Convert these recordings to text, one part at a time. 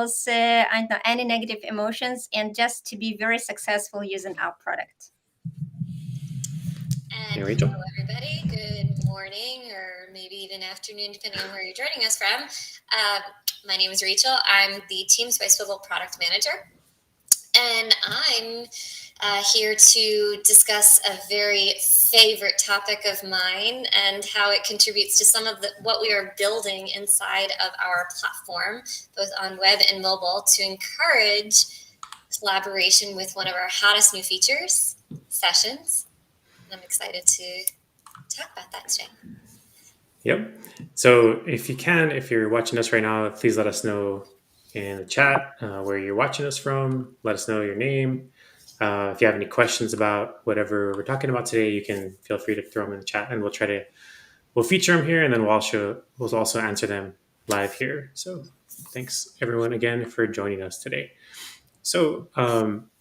and not any negative emotions, and just to be very successful using our product. And hello, everybody. Good morning, or maybe even afternoon, depending on where you're joining us from. My name is Rachel. I'm the Teams by Swivl product manager, and I'm here to discuss a very favorite topic of mine and how it contributes to some of what we are building inside of our platform, both on web and mobile, to encourage collaboration with one of our hottest new features, Sessions. I'm excited to talk about that today. Yep. So if you're watching us right now, please let us know in the chat where you're watching us from. Let us know your name. If you have any questions about whatever we're talking about today, you can feel free to throw them in the chat, and we'll feature them here, and then we'll also answer them live here. So thanks everyone again for joining us today. So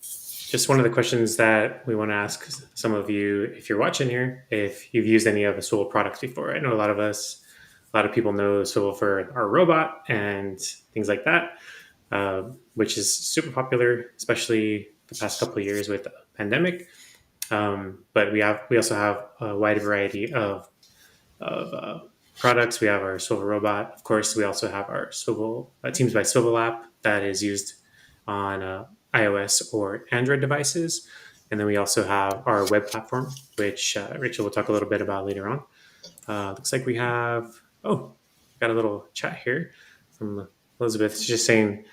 just one of the questions that we want to ask some of you, if you're watching here, if you've used any of the Swivl products before. I know a lot of people know Swivl for our robot and things like that, which is super popular, especially the past couple of years with the pandemic. But we also have a wide variety of products. We have our Swivl robot. Of course, we also have our Swivl Teams by Swivl app that is used on iOS or Android devices. And then we also have our web platform, which Rachel will talk a little bit about later on. Looks like we have, got a little chat here from Elizabeth. She's just saying,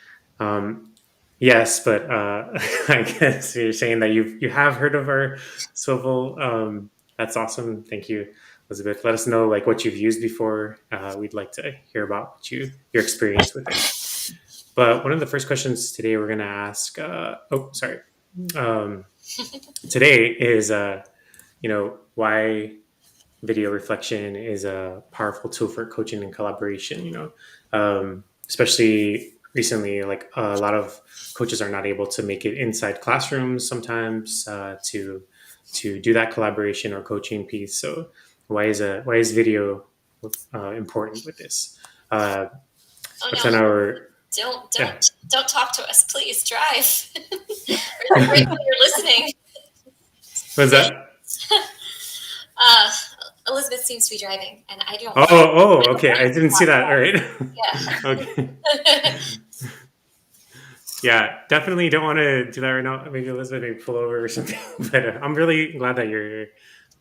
yes, but I guess you're saying that you have heard of our Swivl. That's awesome. Thank you, Elizabeth. Let us know what you've used before. We'd like to hear about your experience with it. But one of the first questions today we're going to ask, today is, why video reflection is a powerful tool for coaching and collaboration, especially recently, a lot of coaches are not able to make it inside classrooms sometimes to do that collaboration or coaching piece. So why is video important with this? Oksana, Don't talk to us, please. Drive. We're grateful you're listening. What's that? Elizabeth seems to be driving, and I don't. Okay. I didn't see that. All right. Yeah. Okay. Yeah, definitely don't want to do that right now. Maybe Elizabeth pull over or something. But I'm really glad that you're here.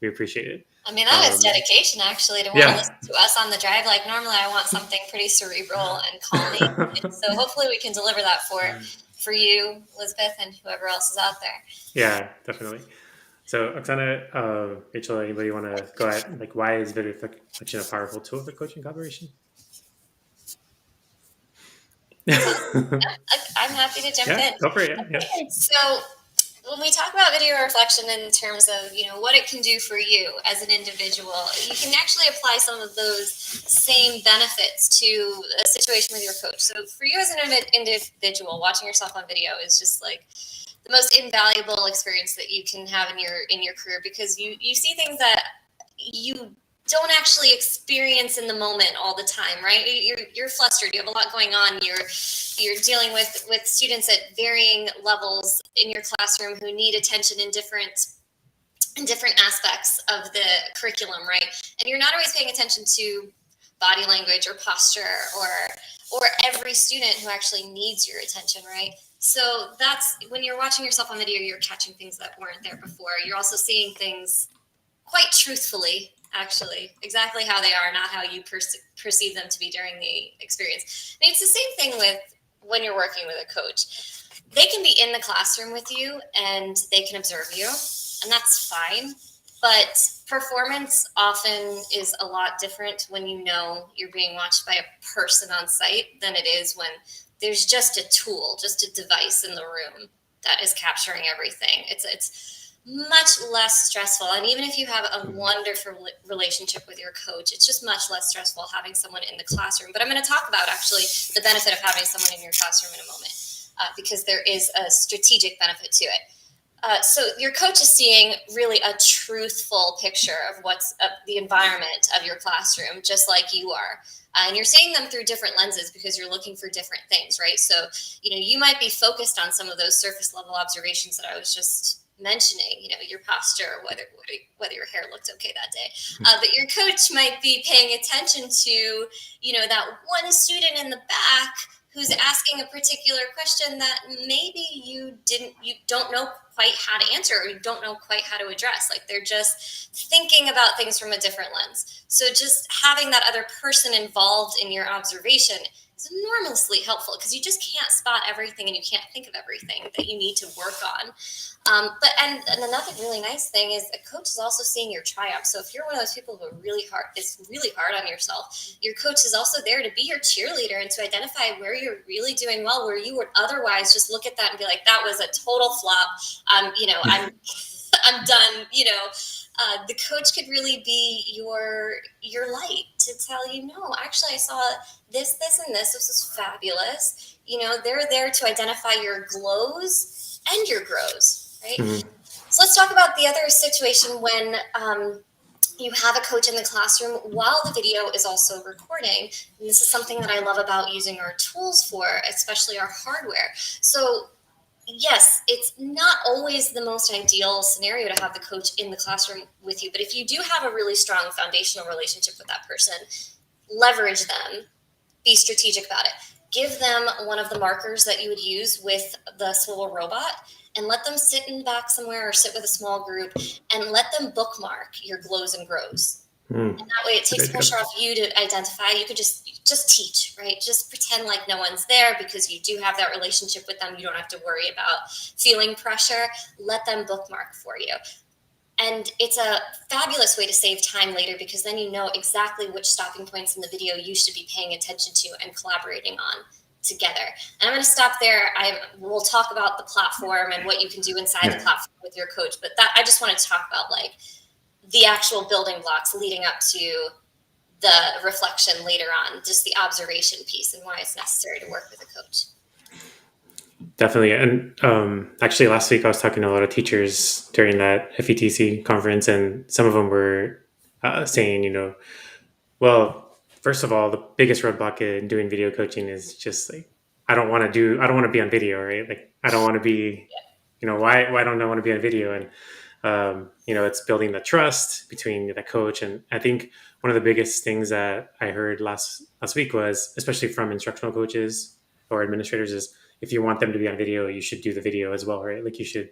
We appreciate it. I mean, that was dedication, actually, to want to listen to us on the drive. Normally I want something pretty cerebral and calming. And so hopefully we can deliver that for you, Elizabeth, and whoever else is out there. Yeah, definitely. So, Oksana, Rachel, anybody want to go ahead? Why is video reflection a powerful tool for coaching collaboration? I'm happy to jump in. Go for it. Yeah. So when we talk about video reflection in terms of, what it can do for you as an individual, you can actually apply some of those same benefits to a situation with your coach. So for you as an individual, watching yourself on video is just the most invaluable experience that you can have in your career, because you see things that you don't actually experience in the moment all the time, right? You're flustered. You have a lot going on. You're dealing with students at varying levels in your classroom who need attention in different aspects of the curriculum, right? And you're not always paying attention to body language or posture or every student who actually needs your attention, right? So that's when you're watching yourself on video, you're catching things that weren't there before. You're also seeing things quite truthfully, actually, exactly how they are, not how you perceive them to be during the experience. I mean, it's the same thing with when you're working with a coach. They can be in the classroom with you and they can observe you, and that's fine. But performance often is a lot different when you're being watched by a person on site than it is when there's just a tool, just a device in the room that is capturing everything. It's much less stressful. And even if you have a wonderful relationship with your coach, it's just much less stressful having someone in the classroom. But I'm going to talk about actually the benefit of having someone in your classroom in a moment, because there is a strategic benefit to it. So your coach is seeing really a truthful picture of what's the environment of your classroom, just like you are. And you're seeing them through different lenses because you're looking for different things, right? So, you might be focused on some of those surface level observations that I was just mentioning, your posture, whether your hair looked okay that day. But your coach might be paying attention to, that one student in the back who's asking a particular question that maybe you don't know quite how to answer, or you don't know quite how to address. Like, they're just thinking about things from a different lens. So just having that other person involved in your observation is enormously helpful, because you just can't spot everything and you can't think of everything that you need to work on. And another really nice thing is a coach is also seeing your triumph. So if you're one of those people who is really hard on yourself, your coach is also there to be your cheerleader and to identify where you're really doing well, where you would otherwise just look at that and be like, that was a total flop. I'm done. The coach could really be your light to tell you, no, actually, I saw this, and this. This is fabulous. They're there to identify your glows and your grows, right? Mm-hmm. So let's talk about the other situation when you have a coach in the classroom while the video is also recording. And this is something that I love about using our tools for, especially our hardware. So yes, it's not always the most ideal scenario to have the coach in the classroom with you. But if you do have a really strong foundational relationship with that person, leverage them, be strategic about it. Give them one of the markers that you would use with the Swivl robot, and let them sit in the back somewhere or sit with a small group and let them bookmark your glows and grows. And that way it takes pressure off you to identify. You could just teach, right? Just pretend like no one's there, because you do have that relationship with them. You don't have to worry about feeling pressure. Let them bookmark for you. And it's a fabulous way to save time later, because then you know exactly which stopping points in the video you should be paying attention to and collaborating on together. And I'm going to stop there. We'll talk about the platform and what you can do inside the platform with your coach. But I just wanted to talk about the actual building blocks leading up to the reflection later on, just the observation piece and why it's necessary to work with a coach. Definitely. And actually last week I was talking to a lot of teachers during that FETC conference, and some of them were saying, well, first of all, the biggest roadblock in doing video coaching is just I don't want to be on video, right? Like, I don't want to be, why don't I want to be on video? And it's building the trust between the coach. And I think one of the biggest things that I heard last week was, especially from instructional coaches or administrators, is if you want them to be on video, you should do the video as well, right? Like, you should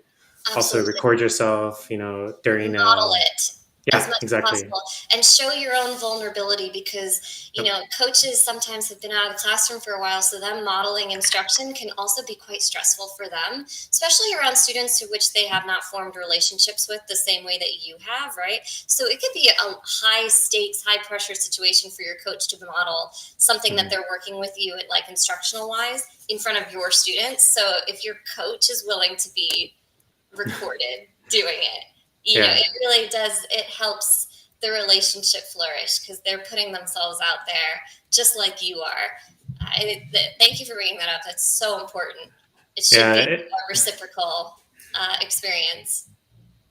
also record yourself, during model it. As much exactly. as possible, and show your own vulnerability, because coaches sometimes have been out of the classroom for a while, so them modeling instruction can also be quite stressful for them, especially around students to which they have not formed relationships with the same way that you have, right? So it could be a high stakes, high pressure situation for your coach to model something that they're working with you at, like, instructional wise, in front of your students. So if your coach is willing to be recorded doing it, it really does. It helps the relationship flourish, because they're putting themselves out there just like you are. Thank you for bringing that up. That's so important. It should be a reciprocal experience.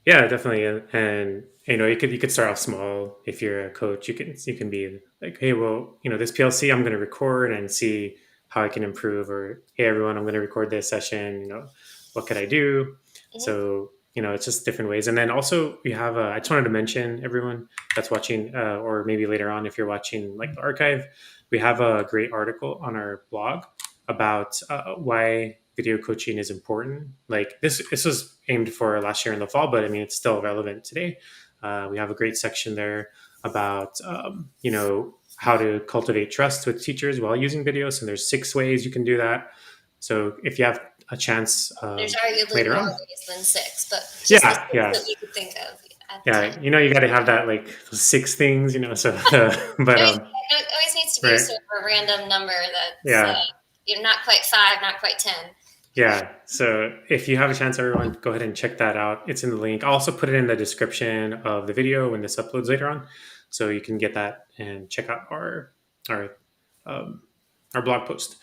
Yeah, definitely. And you could start off small. If you're a coach, you can be like, hey, well, this PLC, I'm going to record and see how I can improve. Or, hey, everyone, I'm going to record this session. What could I do? Mm-hmm. So, it's just different ways. And then also we have, I just wanted to mention, everyone that's watching, or maybe later on, if you're watching the archive, we have a great article on our blog about why video coaching is important. Like, this was aimed for last year in the fall, but it's still relevant today. We have a great section there about, how to cultivate trust with teachers while using videos. And there's 6 ways you can do that. So if you have a chance, there's arguably later more on ways than 6, but just yeah. that you could think of. You got to have that 6 things, So, but it always needs to be sort of a random number that's not quite 5, not quite 10. Yeah. So if you have a chance, everyone, go ahead and check that out. It's in the link. I'll also put it in the description of the video when this uploads later on, so you can get that and check out our blog post.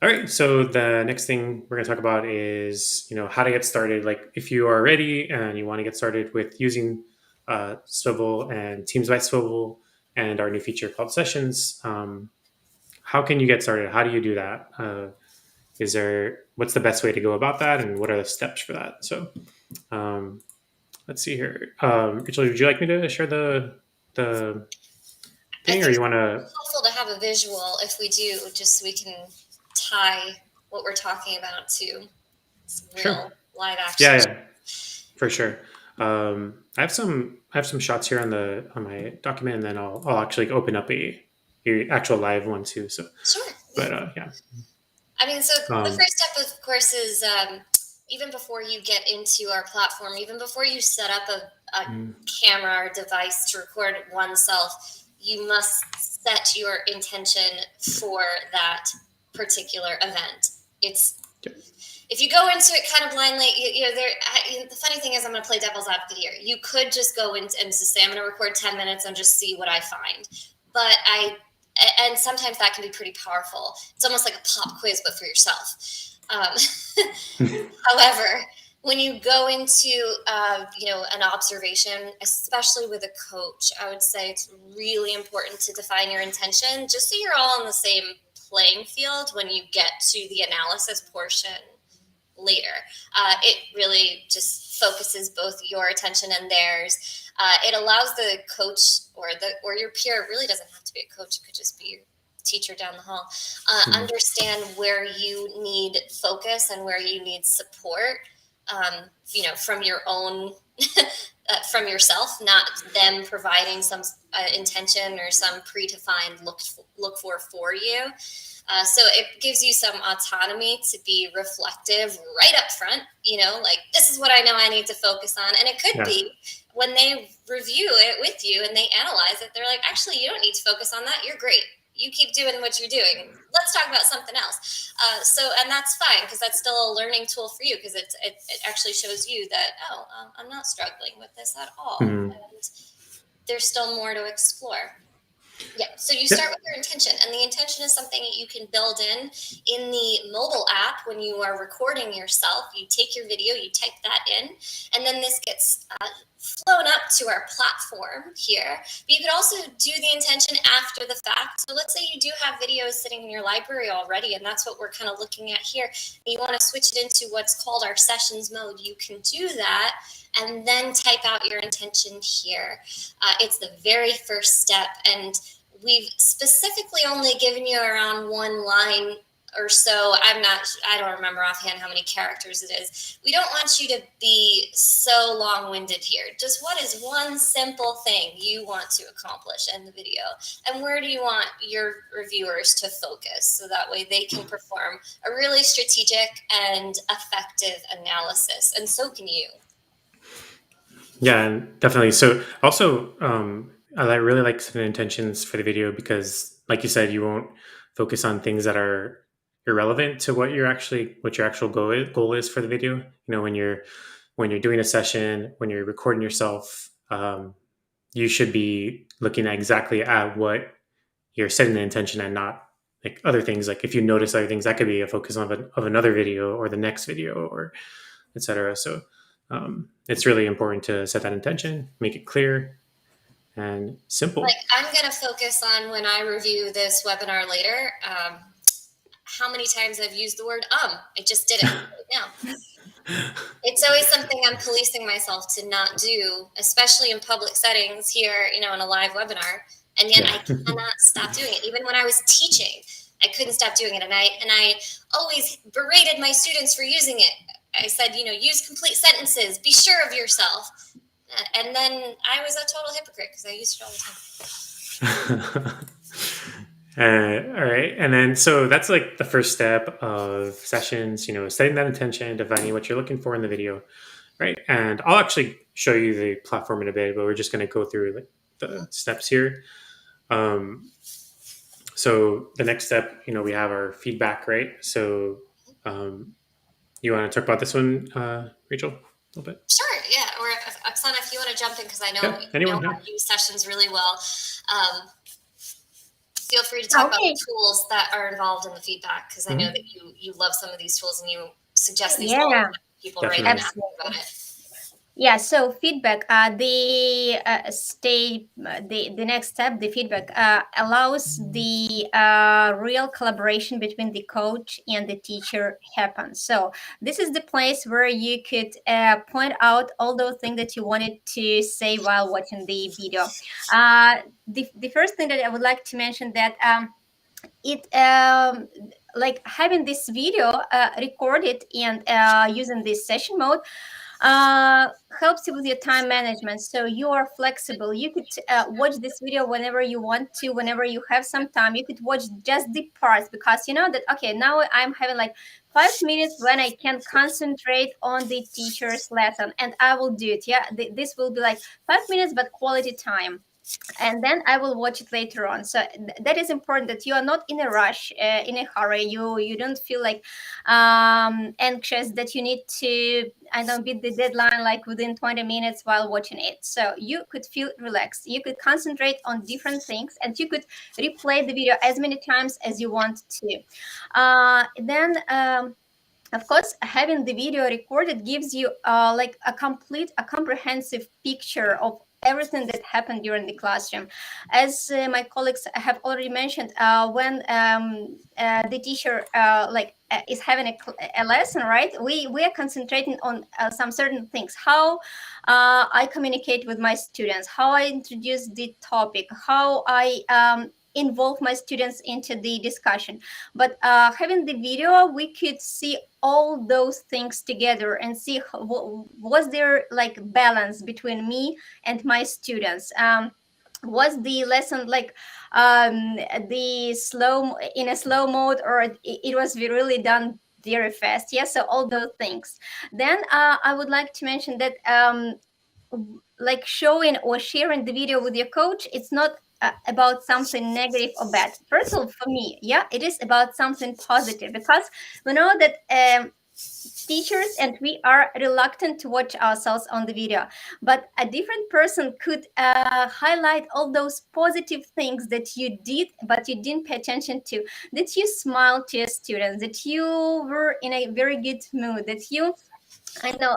All right. So the next thing we're going to talk about is, how to get started. Like if you are ready and you want to get started with using Swivl and Teams by Swivl and our new feature called Sessions, how can you get started? How do you do that? What's the best way to go about that, and what are the steps for that? So um, let's see here. Rachel, would you like me to share the I thing, or think you want to? it's helpful to have a visual if we do, just so we can tie what we're talking about to some Sure. real live action. Yeah, yeah, for sure. I have some shots here on my document, and then I'll actually open up a actual live one too. So, Sure. but yeah. I mean, so the Um, first step, of course, is even before you get into our platform, even before you set up a mm, camera or device to record oneself, you must set your intention for that particular event. It's okay. if you go into it kind of blindly, the funny thing is, I'm going to play devil's advocate here. You could just go in and just say, I'm going to record 10 minutes and just see what I find. And sometimes that can be pretty powerful. It's almost like a pop quiz, but for yourself. However, when you go into, an observation, especially with a coach, I would say it's really important to define your intention, just so you're all on the same playing field when you get to the analysis portion later. It really just focuses both your attention and theirs. It allows the coach or your peer. It really doesn't have to be a coach. It could just be your teacher down the hall. Understand where you need focus and where you need support. From your own. From yourself, not them providing some intention or some predefined look for you. So it gives you some autonomy to be reflective right up front, like this is what I know I need to focus on. And it could be when they review it with you and they analyze it, they're like, actually, you don't need to focus on that. You're great. You keep doing what you're doing. Let's talk about something else. And that's fine, because that's still a learning tool for you, because it actually shows you that, I'm not struggling with this at all. Mhm. And there's still more to explore. Yeah, so you Yeah. start with your intention, and the intention is something that you can build in the mobile app. When you are recording yourself, you take your video, you type that in, and then this gets flown up to our platform here. But you could also do the intention after the fact. So let's say you do have videos sitting in your library already, and that's what we're kind of looking at here. And you want to switch it into what's called our sessions mode. You can do that and then type out your intention here. It's the very first step, and we've specifically only given you around one line or so. I don't remember offhand how many characters it is. We don't want you to be so long-winded here. Just what is one simple thing you want to accomplish in the video? And where do you want your reviewers to focus, so that way they can perform a really strategic and effective analysis, and so can you. Yeah, definitely. So also, really like setting intentions for the video because, like you said, you won't focus on things that are irrelevant to what your actual goal is for the video. When you're doing a session, when you're recording yourself, you should be looking exactly at what you're setting the intention and not like other things. Like if you notice other things, that could be a focus of another video or the next video or etc. So it's really important to set that intention, make it clear and simple. Like, I'm going to focus on, when I review this webinar later, how many times I've used the word I just did it right now. It's always something I'm policing myself to not do, especially in public settings here, in a live webinar. And yet I cannot stop doing it. Even when I was teaching, I couldn't stop doing it. And I always berated my students for using it. I said, use complete sentences, be sure of yourself. And then I was a total hypocrite because I used it all the time. All right. And then, so that's like the first step of sessions, setting that intention, defining what you're looking for in the video. Right. And I'll actually show you the platform in a bit, but we're just going to go through like the steps here. So the next step, we have our feedback, right? So you want to talk about this one, Rachel, a little bit? Sure, yeah. Or Oksana, if you want to jump in, because I know Yeah, anyone, how to use sessions really well. feel free to talk about Okay. the tools that are involved in the feedback, because I know that you love some of these tools and you suggest these all the Yeah, time. People write and ask about absolutely. it. Yeah, so feedback, the next step, the feedback allows the real collaboration between the coach and the teacher happen. So this is the place where you could point out all those things that you wanted to say while watching the video. The first thing that I would like to mention that it like having this video recorded and using this session mode uh, helps you with your time management. So you are flexible. You could watch this video whenever you want to, whenever you have some time. You could watch just the parts, because you know that, okay, now I'm having like 5 minutes when I can concentrate on the teacher's lesson, and I will do it. Yeah, this will be like 5 minutes, but quality time, and then I will watch it later on. So that is important, that you are not in a rush, in a hurry. You don't feel like anxious that you need to, I don't beat the deadline like within 20 minutes while watching it. So you could feel relaxed. You could concentrate on different things, and you could replay the video as many times as you want to. Then. Of course, having the video recorded gives you like a comprehensive picture of everything that happened during the classroom. As my colleagues have already mentioned, when the teacher is having a lesson, right, we are concentrating on some certain things: how I communicate with my students, how I introduce the topic, how I involve my students into the discussion. But having the video, we could see all those things together and see was there like balance between me and my students. Was the lesson like the slow in a slow mode, or it was really done very fast? Yeah, so all those things. Then I would like to mention that like showing or sharing the video with your coach, it's not about something negative or bad. First of all, for me, yeah, it is about something positive, because we know that teachers and we are reluctant to watch ourselves on the video, but a different person could highlight all those positive things that you did but you didn't pay attention to, that you smiled to your students, that you were in a very good mood, that you, I know,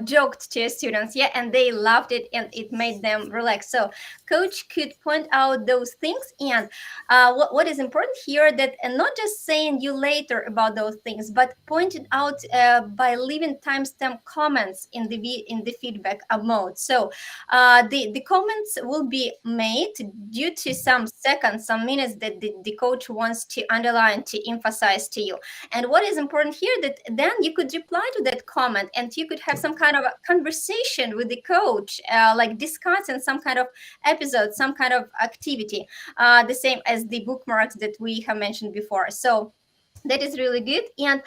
joked to students, yeah, and they loved it and it made them relax. So coach could point out those things, and what is important here, that not just saying you later about those things, but pointed out by leaving timestamp comments in the feedback mode. So the comments will be made due to some seconds, some minutes that the coach wants to underline, to emphasize to you. And what is important here, that then you could reply to that comment and you could have some kind of a conversation with the coach, like discussing some kind of episode, some kind of activity, the same as the bookmarks that we have mentioned before. So that is really good. And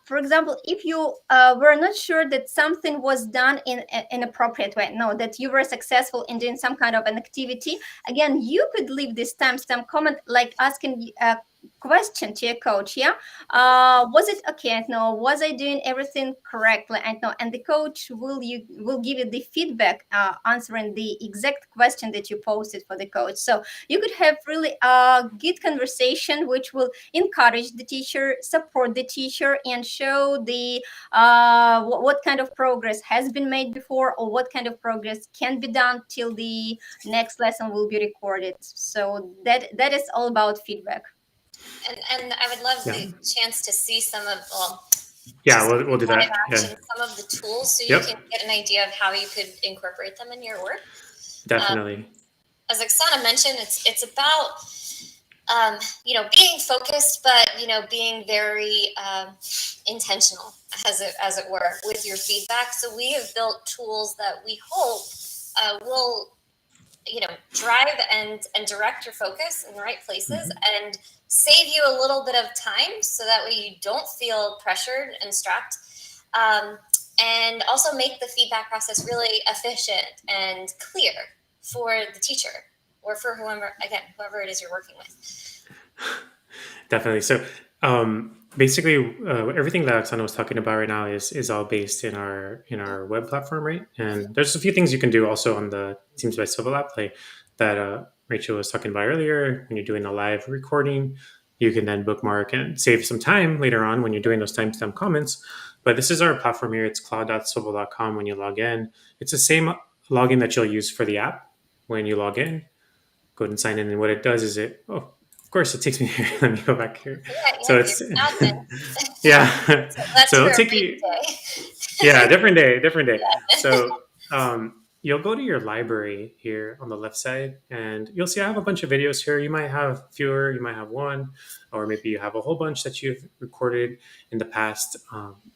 for example, if you were not sure that something was done in an appropriate way, no, that you were successful in doing some kind of an activity, again, you could leave this timestamp comment, like asking a question to your coach. Yeah, was it okay? No, was I doing everything correctly? And no, and the coach will give you the feedback, answering the exact question that you posted for the coach. So you could have really a good conversation, which will encourage the teacher, support the teacher, and show the what kind of progress has been made before, or what kind of progress can be done till the next lesson will be recorded. So that is all about feedback. And I would love the chance to see some of, Yeah, we'll do live that. action, Yeah. some of the tools, so you Yep. can get an idea of how you could incorporate them in your work. Definitely. As Oksana mentioned, it's about being focused, but being very intentional, as it were, with your feedback. So we have built tools that we hope will drive and direct your focus in the right places, and save you a little bit of time, so that way you don't feel pressured and strapped, and also make the feedback process really efficient and clear for the teacher, or for whoever it is you're working with. Definitely. So basically, everything that Oksana was talking about right now is all based in our web platform, right? And there's a few things you can do also on the Teams by Swivl app, like that Rachel was talking about earlier, when you're doing a live recording, you can then bookmark and save some time later on when you're doing those timestamp comments. But this is our platform here. It's cloud.swivl.com. When you log in, it's the same login that you'll use for the app when you log in. Go ahead and sign in. And what it does is of course, it takes me here. Let me go back here. Yeah, So it's, yeah. So that's So your it'll take race you, day. yeah, different day, different day. Yeah. So you'll go to your library here on the left side, and you'll see I have a bunch of videos here. You might have fewer, you might have one, or maybe you have a whole bunch that you've recorded in the past.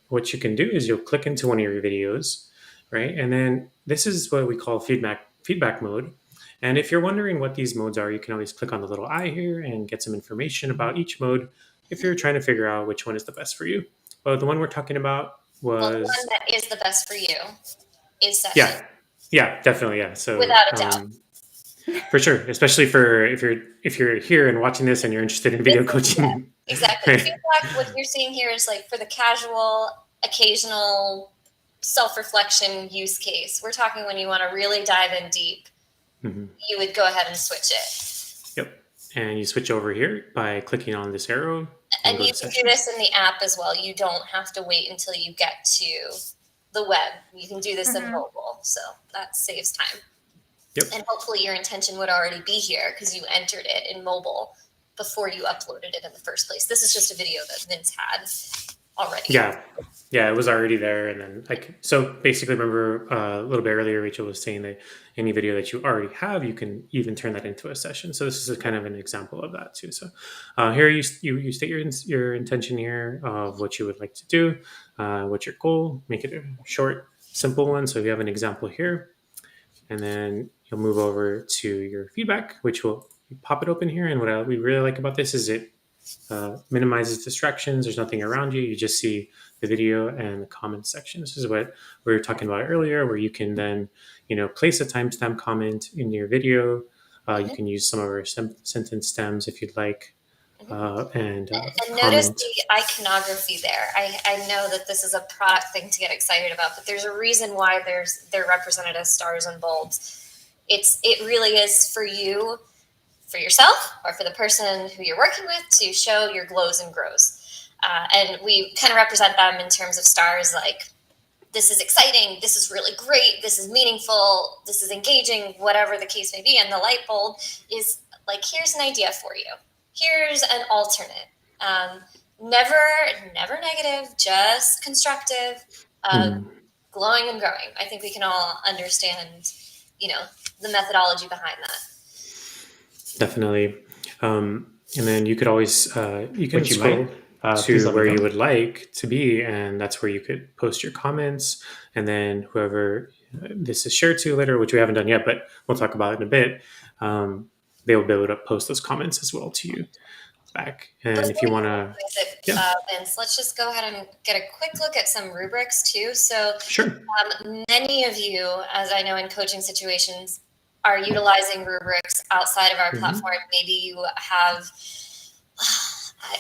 What you can do is you'll click into one of your videos, right? And then this is what we call feedback mode. And if you're wondering what these modes are, you can always click on the little eye here and get some information about each mode if you're trying to figure out which one is the best for you. But the one we're talking about was... Well, the one that is the best for you is session. Yeah, definitely. Yeah. So without a doubt. For sure, especially for if you're here and watching this and you're interested in video coaching. Yeah, exactly. Feedback, what you're seeing here is like for the casual, occasional self-reflection use case. We're talking when you want to really dive in deep, you would go ahead and switch it. Yep. And you switch over here by clicking on this arrow. And you can do this in the app as well. You don't have to wait until you get to the web. You can do this in mobile. So that saves time. Yep. And hopefully your intention would already be here because you entered it in mobile before you uploaded it in the first place. This is just a video that Vince had already. Yeah, it was already there. And then so basically, remember a little bit earlier, Rachel was saying that any video that you already have, you can even turn that into a session. So this is kind of an example of that too. So here you state your intention here of what you would like to do, what's your goal, make it a short, simple one. So if you have an example here, and then you'll move over to your feedback, which will pop it open here. And what we really like about this is it minimizes distractions. There's nothing around you. You just see the video and the comments section. This is what we were talking about earlier, where you can then, place a timestamp comment in your video. You can use some of our sentence stems if you'd like. And notice the iconography there. I know that this is a product thing to get excited about, but there's a reason why they're represented as stars and bulbs. It really is for you, for yourself, or for the person who you're working with to show your glows and grows. And we kind of represent them in terms of stars, like this is exciting, this is really great, this is meaningful, this is engaging, whatever the case may be. And the light bulb is like, here's an idea for you. Here's an alternate. Never negative, just constructive, glowing and growing. I think we can all understand, the methodology behind that. Definitely. And then you could always, you can scroll to where you would like to be, and that's where you could post your comments. And then whoever this is shared to later, which we haven't done yet, but we'll talk about it in a bit, they will be able to post those comments as well to you back. And if you want to, Vince, let's just go ahead and get a quick look at some rubrics too. So sure. Many of you, as I know in coaching situations, are utilizing rubrics outside of our platform. Maybe you have,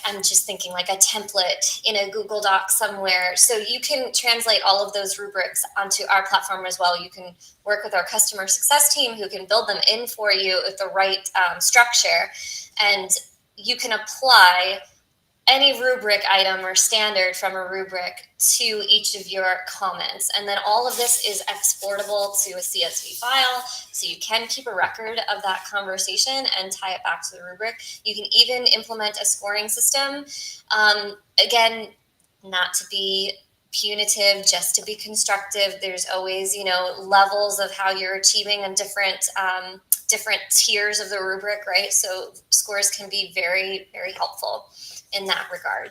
I'm just thinking like a template in a Google Doc somewhere. So you can translate all of those rubrics onto our platform as well. You can work with our customer success team who can build them in for you with the right structure. And you can apply any rubric item or standard from a rubric to each of your comments. And then all of this is exportable to a CSV file. So you can keep a record of that conversation and tie it back to the rubric. You can even implement a scoring system. Again, not to be punitive, just to be constructive. There's always, levels of how you're achieving on different tiers of the rubric, right? So scores can be very, very helpful in that regard.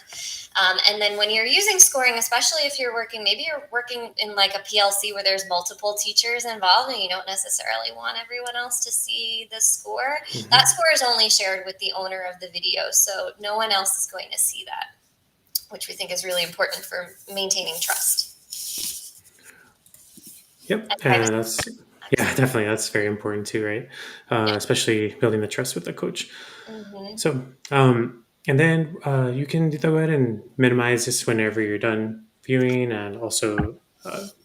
And then when you're using scoring, especially if maybe you're working in like a PLC where there's multiple teachers involved and you don't necessarily want everyone else to see the score, that score is only shared with the owner of the video. So no one else is going to see that, which we think is really important for maintaining trust. Yep. Definitely. That's very important too, right? Especially building the trust with the coach. So, and then you can go ahead and minimize this whenever you're done viewing, and also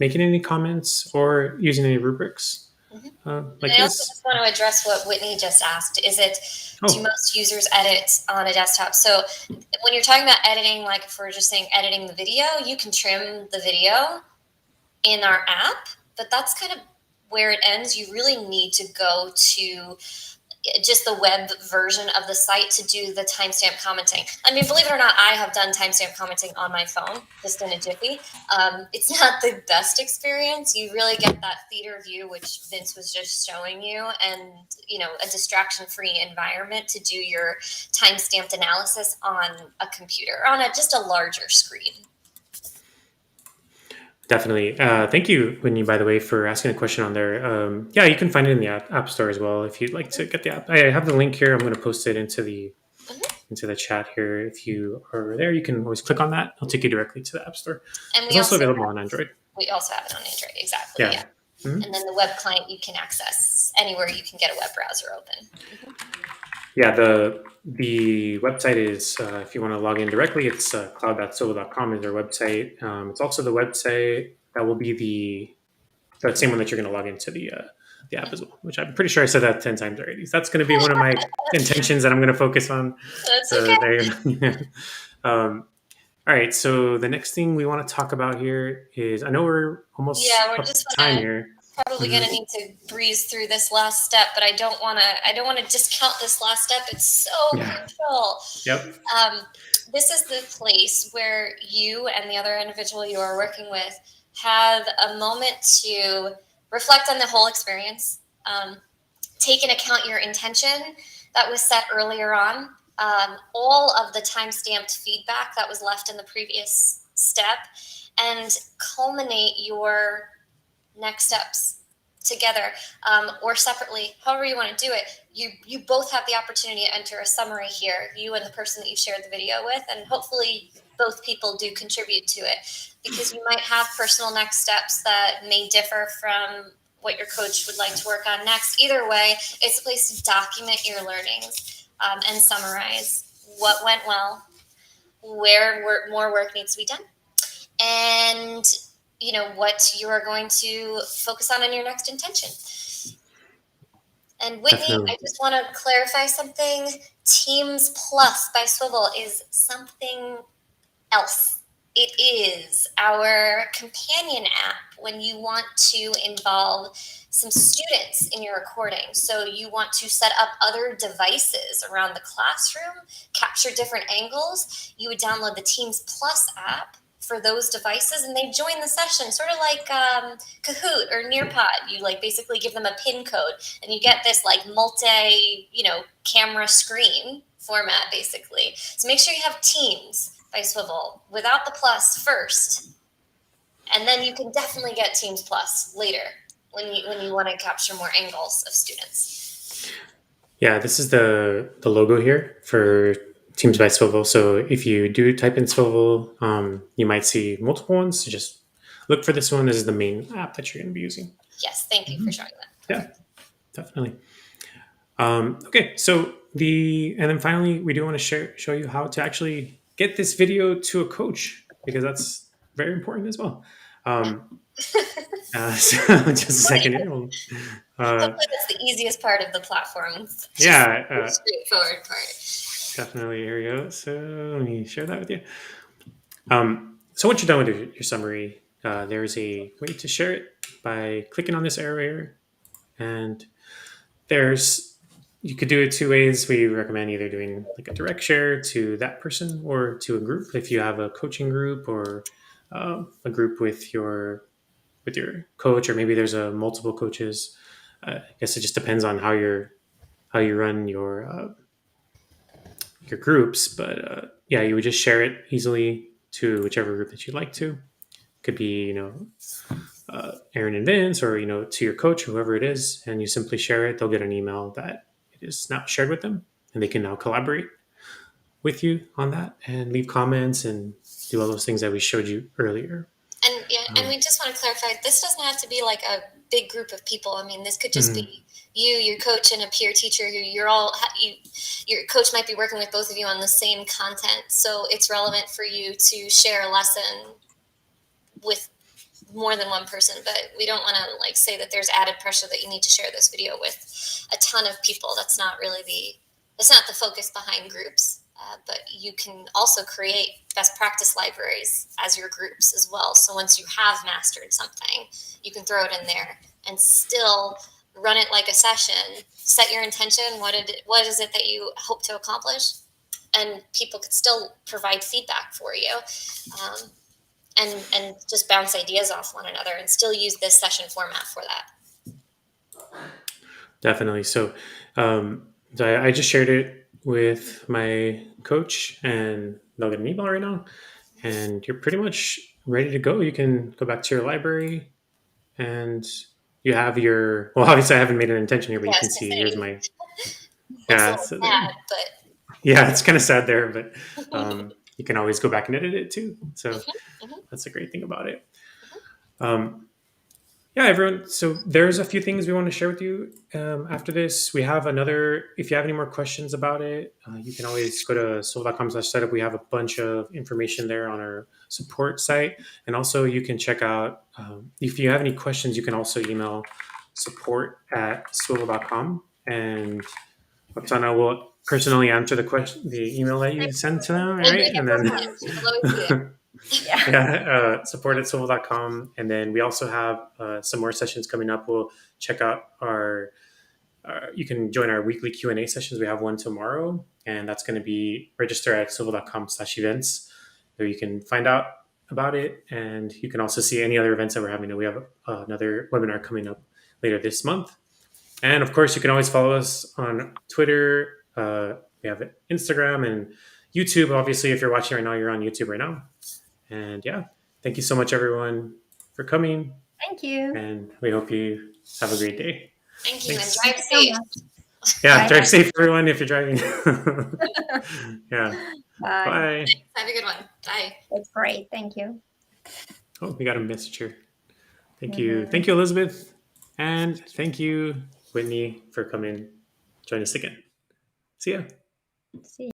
making any comments or using any rubrics. like I also this. just want to address what Whitney just asked. Do Oh, most users edit on a desktop? So when you're talking about editing, like if we're just saying editing the video, you can trim the video in our app, but that's kind of where it ends. You really need to go to just the web version of the site to do the timestamp commenting. I mean, believe it or not, I have done timestamp commenting on my phone, just in a jiffy. It's not the best experience. You really get that theater view, which Vince was just showing you, and a distraction-free environment to do your timestamped analysis on a computer, on just a larger screen. definitely. Thank you, Whitney, by the way, for asking a question on there. Yeah, you can find it in the app store as well if you'd like to get the app. I have the link here. I'm going to post it into the chat here. If you are there, you can always click on that. It'll take you directly to the app store. And It's also available on Android. We also have it on Android, exactly. Yeah. Mm-hmm. And then the web client you can access anywhere you can get a web browser open. Yeah, the website is, if you want to log in directly, it's cloud.swivl.com is their website. It's also the website that will be the same one that you're going to log into the app as well, which I'm pretty sure I said that 10 times already. So that's going to be one of my intentions that I'm going to focus on. That's okay. There. All right, so the next thing we want to talk about here is, I know we're almost up to time here. Probably going to need to breeze through this last step, but I don't want to discount this last step. It's so crucial. Yep. This is the place where you and the other individual you are working with have a moment to reflect on the whole experience, take into account your intention that was set earlier on, all of the time-stamped feedback that was left in the previous step, and culminate your next steps together or separately, however you want to do it. You both have the opportunity to enter a summary here, you and the person that you shared the video with, and hopefully both people do contribute to it, because you might have personal next steps that may differ from what your coach would like to work on next. Either way, it's a place to document your learnings and summarize what went well, where more work needs to be done, and what you are going to focus on in your next intention. And Whitney, Definitely. I just want to clarify something. Teams Plus by Swivl is something else. It is our companion app when you want to involve some students in your recording. So you want to set up other devices around the classroom, capture different angles. You would download the Teams Plus app for those devices, and they join the session, sort of like Kahoot or Nearpod. You basically give them a pin code, and you get this multi camera screen format basically. So make sure you have Teams by Swivl without the plus first, and then you can definitely get Teams Plus later when you want to capture more angles of students. Yeah, this is the logo here for Teams by Swivl. So if you do type in Swivl, you might see multiple ones. So just look for this one. This is the main app that you're going to be using. Yes, thank you for showing that. Yeah, definitely. Okay, so and then finally, we do want to show you how to actually get this video to a coach, because that's very important as well. So just a second here. Hopefully that's the easiest part of the platform. Yeah. Straightforward part. Definitely. Here we go. So let me share that with you. So once you're done with your summary, there's a way to share it by clicking on this arrow here. And you could do it two ways. We recommend either doing a direct share to that person or to a group. If you have a coaching group or a group with your coach, or maybe there's multiple coaches. I guess it just depends on how you run your groups. But yeah, you would just share it easily to whichever group that you'd like to. Could be Aaron and Vince, or to your coach, whoever it is, and you simply share it. They'll get an email that it is now shared with them, and they can now collaborate with you on that and leave comments and do all those things that we showed you earlier. And we just want to clarify, this doesn't have to be like a big group of people. I mean, this could just be you, your coach, and a peer teacher who your coach might be working with both of you on the same content. So it's relevant for you to share a lesson with more than one person, but we don't want to like say that there's added pressure that you need to share this video with a ton of people. That's not the focus behind groups. But you can also create best practice libraries as your groups as well. So once you have mastered something, you can throw it in there and still run it like a session. Set your intention. What is it that you hope to accomplish? And people could still provide feedback for you, and just bounce ideas off one another, and still use this session format for that. Definitely. So I just shared it with my coach, and they'll get an email right now, and you're pretty much ready to go. You can go back to your library, and you have your, well, obviously I haven't made an intention here, but you can see here's my, yeah, it's sad, but yeah, it's kind of sad there, but you can always go back and edit it too. So that's a great thing about it. Yeah, everyone. So there's a few things we want to share with you after this. We have another, if you have any more questions about it, you can always go to swivl.com/setup. We have a bunch of information there on our support site. And also you can check out, if you have any questions, you can also email support@swivl.com. And Oksana will personally answer the email that you send to them, right? And then support@swivl.com. And then we also have some more sessions coming up. We'll check out you can join our weekly Q&A sessions. We have one tomorrow, and that's going to be register at swivl.com/events. There you can find out about it, and you can also see any other events that we're having. We have another webinar coming up later this month. And of course, you can always follow us on Twitter. We have Instagram and YouTube. Obviously, if you're watching right now, you're on YouTube right now. And yeah, thank you so much, everyone, for coming. Thank you. And we hope you have a great day. Thank you. Thanks. And drive safe. Yeah, drive safe, everyone, if you're driving. Yeah. Bye. Bye. Have a good one. Bye. That's great. Thank you. Oh, we got a message here. Thank you. Thank you, Elizabeth. And thank you, Whitney, for coming. Join us again. See ya. See you.